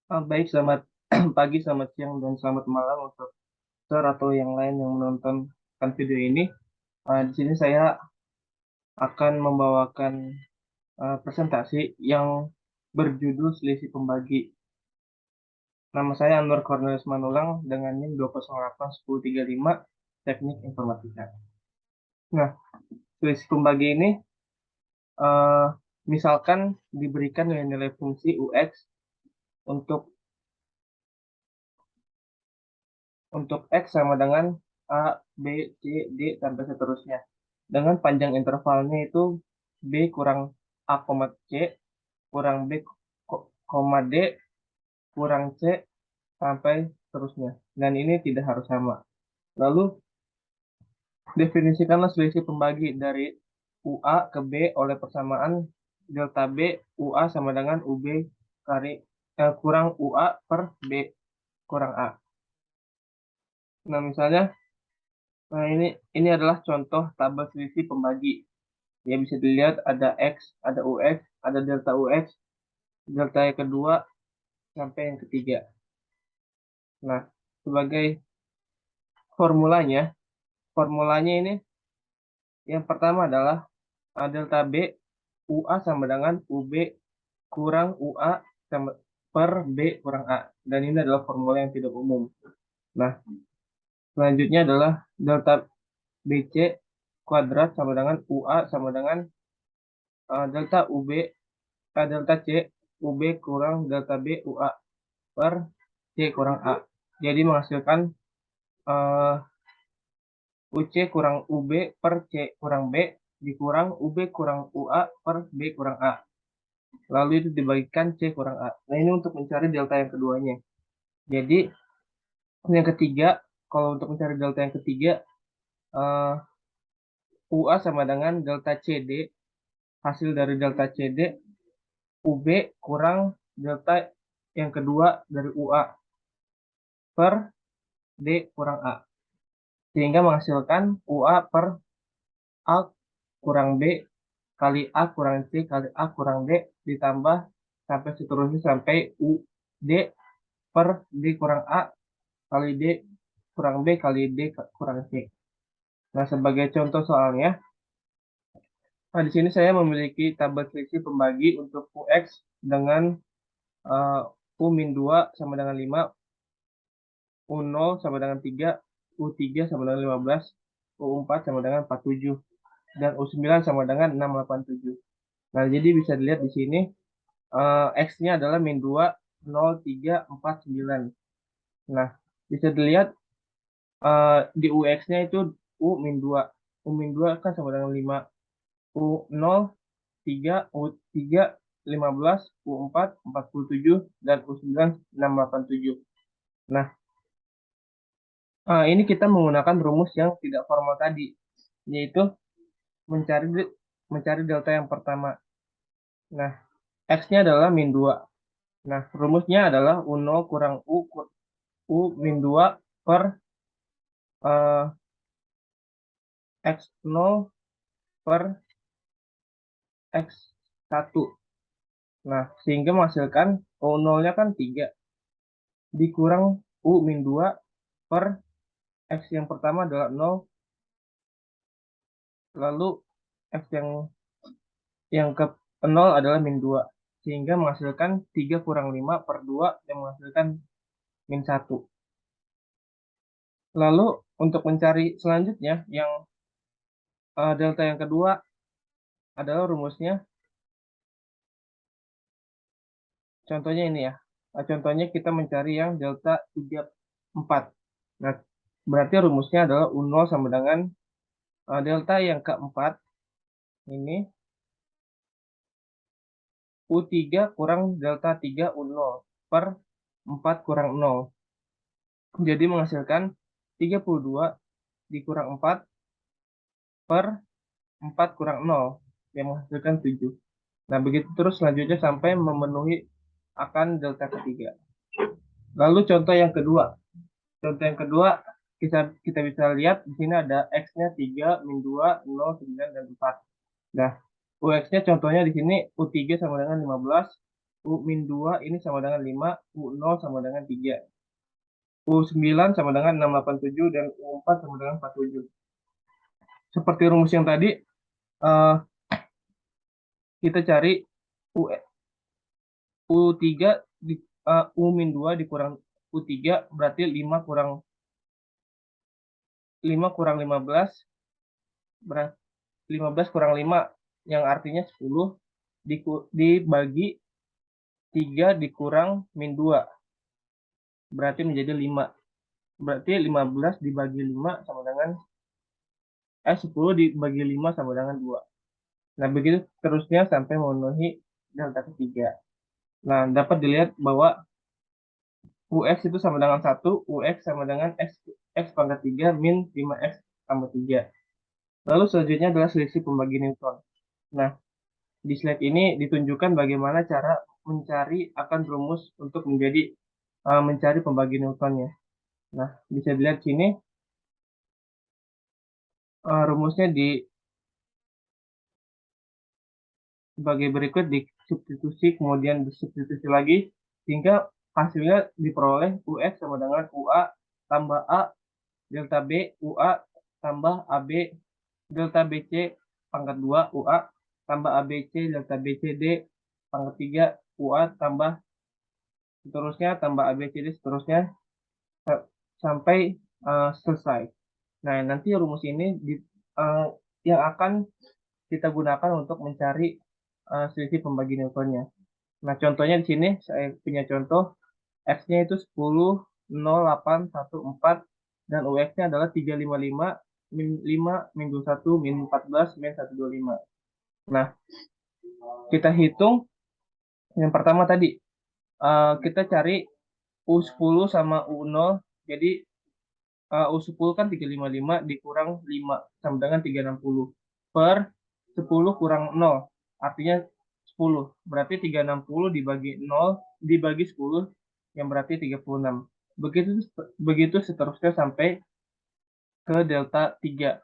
Baik, selamat pagi, selamat siang, dan selamat malam untuk sir atau yang lain yang menonton video ini. Di sini saya akan membawakan presentasi yang berjudul Selisih Pembagi. Nama saya Anwar Cornelius Manulang dengan NIM 2081035 Teknik Informatika. Nah, selisih pembagi ini eh, misalkan diberikan nilai-nilai fungsi UX untuk X sama dengan A, B, C, D, sampai seterusnya. Dengan panjang intervalnya itu B kurang A, C, kurang B, D, kurang C, sampai seterusnya. Dan ini tidak harus sama. Lalu, definisikanlah selisih pembagi dari UA ke B oleh persamaan delta B, UA sama dengan UB kurang UA per B kurang A. Nah, misalnya, ini adalah contoh tabel selisih pembagi. Ya, bisa dilihat ada X, ada UX, ada delta UX, delta yang kedua, sampai yang ketiga. Nah, sebagai formulanya, formulanya ini yang pertama adalah delta B, UA sama dengan UB kurang UA sama per B kurang A. Dan ini adalah formula yang tidak umum. Nah, selanjutnya adalah delta BC kuadrat sama dengan UA sama dengan delta delta C UB kurang delta B UA per C kurang A. Jadi menghasilkan eh, UC kurang UB per C kurang B dikurang UB kurang UA per B kurang A. Lalu itu dibagikan C kurang A. Nah, ini untuk mencari delta yang keduanya. Jadi, yang ketiga, kalau untuk mencari delta yang ketiga, eh, UA sama dengan delta CD, hasil dari delta CD, UB kurang delta yang kedua dari UA per D kurang A. Sehingga menghasilkan UA per A kurang B kali A kurang C kali A kurang D ditambah sampai seterusnya sampai UD per D kurang A kali D kurang B kali D kurang C. Nah, sebagai contoh soalnya, di sini saya memiliki tabel selisih pembagi untuk UX dengan uh, U-2 sama dengan 5, U0 sama dengan 3, U3 sama dengan 15, U4 sama dengan 47, dan U9 sama dengan 687. Nah, jadi bisa dilihat di sini X-nya adalah min 2, 0, 3, 4, 9. Nah, bisa dilihat di UX-nya itu U min 2. U min 2 kan sama dengan 5. U0, 3, U3, 15, U4, 47, dan U9, 687. Nah, ini kita menggunakan rumus yang tidak formal tadi, yaitu mencari mencari delta yang pertama. Nah, X-nya adalah min 2. Nah, rumusnya adalah U0 kurang U min 2 per eh, X0 per X1. Nah, sehingga menghasilkan U0-nya kan 3 dikurang U min 2 per X yang pertama adalah 0, lalu X yang ke 0 adalah min 2. Sehingga menghasilkan 3 kurang 5 per 2 yang menghasilkan min 1. Lalu untuk mencari selanjutnya yang delta yang kedua adalah rumusnya. Contohnya ini ya. Contohnya kita mencari yang delta 34. Nah, berarti rumusnya adalah U0 sama dengan delta yang keempat ini U3 kurang delta 3 U0 per 4 kurang 0. Jadi menghasilkan 32 dikurang 4 per 4 kurang 0 yang menghasilkan 7. Nah, begitu terus selanjutnya sampai memenuhi akan delta ketiga. Lalu contoh yang kedua. Contoh yang kedua, kita bisa lihat di sini ada X-nya 3, min 2, 0, 9, dan 4. Nah, UX-nya contohnya di sini U3 sama dengan 15, U-2 ini sama dengan 5, U0 sama dengan 3. U9 sama dengan 687 dan U4 sama dengan 47. Seperti rumus yang tadi, eh, kita cari U3 di U-2 dikurang U3 berarti 5 kurang 15 berarti 15 kurang 5 yang artinya 10 dibagi 3 dikurang min 2 berarti menjadi 5. Berarti 15 dibagi 5 sama dengan 10 dibagi 5 sama dengan 2. Nah, begitu terusnya sampai memenuhi delta ketiga. Nah, dapat dilihat bahwa UX itu sama dengan 1, UX sama dengan X pangkat 3 min 5X tambah 3. Lalu selanjutnya adalah selisih pembagi Newton. Nah, di slide ini ditunjukkan bagaimana cara mencari akan rumus untuk mencari pembagi Newtonnya. Nah, bisa dilihat sini rumusnya sebagai berikut, disubstitusi kemudian disubstitusi lagi sehingga hasilnya diperoleh UX sama dengan UA tambah A delta B UA tambah AB delta BC pangkat 2 UA tambah ABC delta BCD pangkat 3 UA tambah seterusnya tambah ABCD seterusnya sampai selesai. Nah, nanti rumus ini uh, yang akan kita gunakan untuk mencari selisih pembagi Newtonnya. Nah, contohnya di sini saya punya contoh X-nya itu 10, 0, 8, 1, 4 dan UX-nya adalah 355 min 5 min 21 min 14 min 125. Nah, kita hitung yang pertama tadi kita cari U10 sama U0. Jadi U10 kan 355 dikurang 5 sama dengan 360 per 10 kurang 0 artinya 10. Berarti 360 dibagi 0 dibagi 10 yang berarti 36. Begitu begitu seterusnya sampai ke delta 3.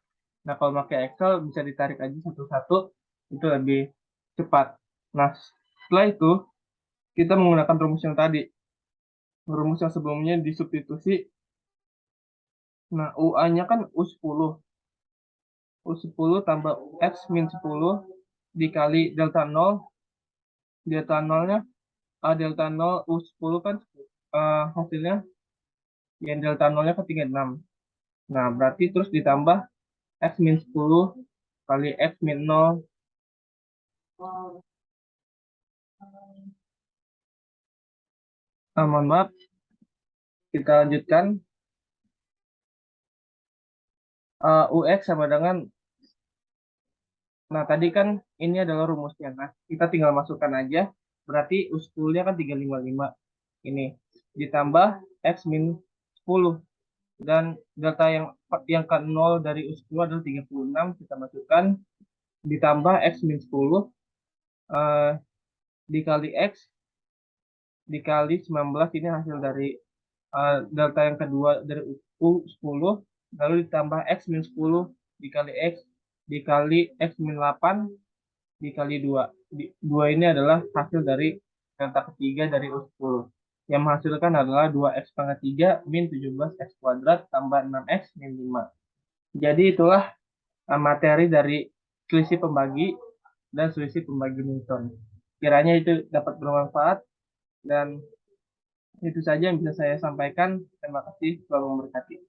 Nah, kalau pakai Excel bisa ditarik aja satu-satu, itu lebih cepat. Nah, setelah itu kita menggunakan rumus yang tadi. Rumus yang sebelumnya disubstitusi. Nah, UA-nya kan U10. U10 tambah X min 10 dikali delta 0. Delta 0-nya, delta 0 U10 kan hasilnya, yang delta 0-nya kan 36. Nah, berarti terus ditambah X min 10 kali X min 0. Mohon maaf, kita lanjutkan. UX sama dengan, nah tadi kan ini adalah rumusnya. Nah, kita tinggal masukkan aja. Berarti U10-nya kan 355. Ini ditambah X min 10. Dan data yang ke 0 dari U10 adalah 36. Kita masukkan. Ditambah X min 10 dikali X dikali 19. Ini hasil dari delta yang kedua dari U10. Lalu ditambah X min 10 dikali X dikali X min 8 dikali 2. 2 ini adalah hasil dari delta ketiga dari U10. Yang menghasilkan adalah 2X pangkat 3 min 17X kuadrat tambah 6X min 5. Jadi itulah materi dari selisih pembagi dan selisih pembagi Newton. Kiranya itu dapat bermanfaat dan itu saja yang bisa saya sampaikan. Terima kasih. Selalu memberkati.